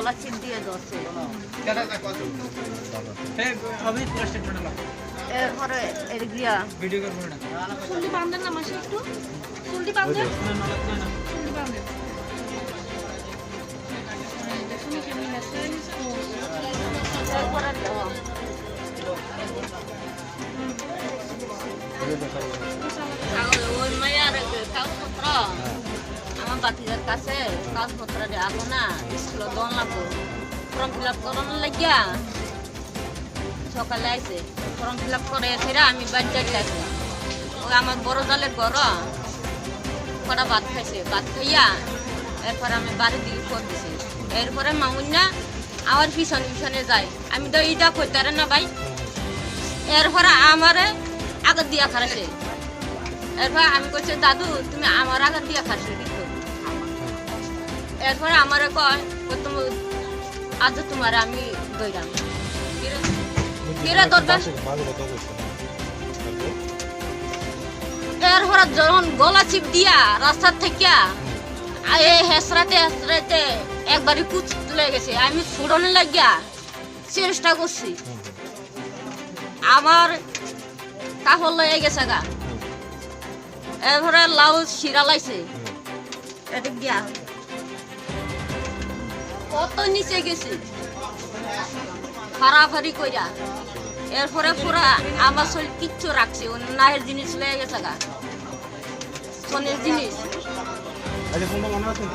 গলা চিপ দিয়ে ধরছে। এরপরে এর গিয়া চুলটি বাঁধেন না মাসে একটু চুলটি বাঁধেন চুলটি বাঁধেন এরপরে ওই মায়ের কাগজপত্র আমার বাতিজার কাছে কাগজপত্র আসো না স্কুলে দন লাগবো ফর্ম ফিল আপ করানোর লাগিয়া সকালে আইসে ফর্ম ফিল আপ করে ফেরা আমি বাড়িতে আসলাম। ওই আমার বড় জালের ঘর কটা ভাত খাইছে, ভাত খাইয়া এরপরে আমি বাড়ির দিকে ফোন দিছি। এরপরে মামুন্যা আমার পিছনে যায়, আমি তো এইটা করতে পারে না ভাই। এরপরে আমারে আগত দিয়া খারাছে। এরপরে আমি কইছি দাদু তুমি আমার আগত দিয়া খারাছে কিন্তু। এরপরে আমারে কয় তুমি আজ তোমার আমি দইরাম কিরে ধরবেন। এরপরে যখন গলা চিপ দিয়া রাস্তার থেকে এই হেসরাতে হেসরাতে একবারই কুচ তুলে গেছে। আমি ছুড়নে লাগিয়া চেষ্টা করছি, আমার কাপড় লয়ে গেছে গা। এরপরে লাউ শিরা লাইছে এটা গিয়া কত নিচে গেছে ফাড়াফাড়ি কইরা। এরপরে পুরা আমার শরীর কিচ্ছু রাখছে, নাহের জিনিস লয়ে গেছে গা, সোনের জিনিস। আচ্ছা কোনটা মনে আছে?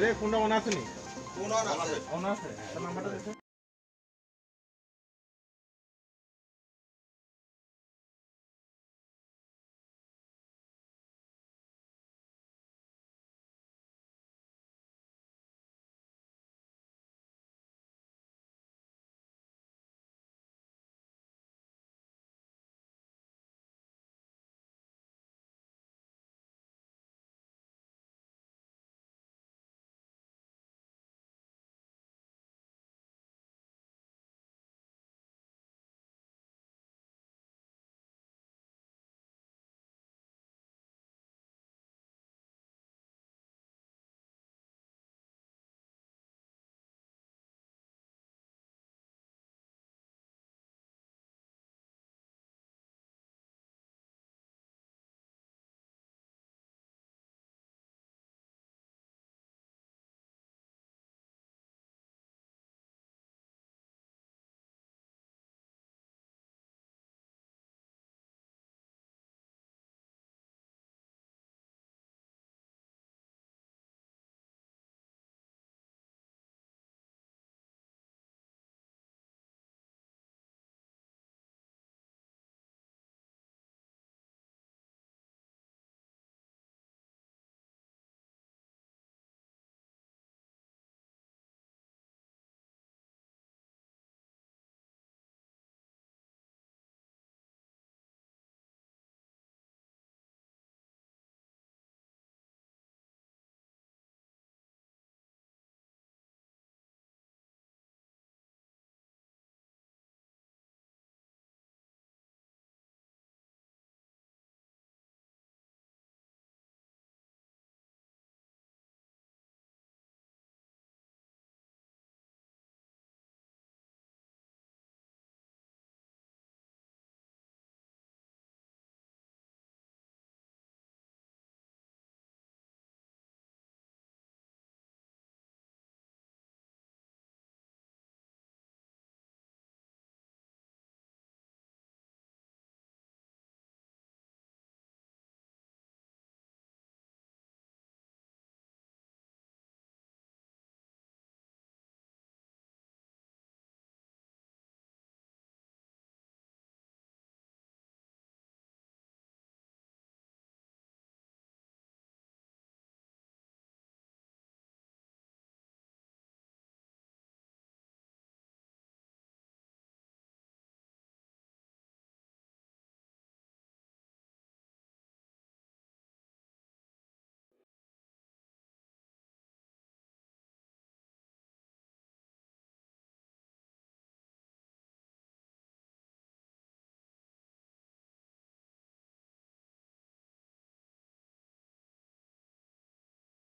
রে কোনটা মনে আছে নি? মনে আছে।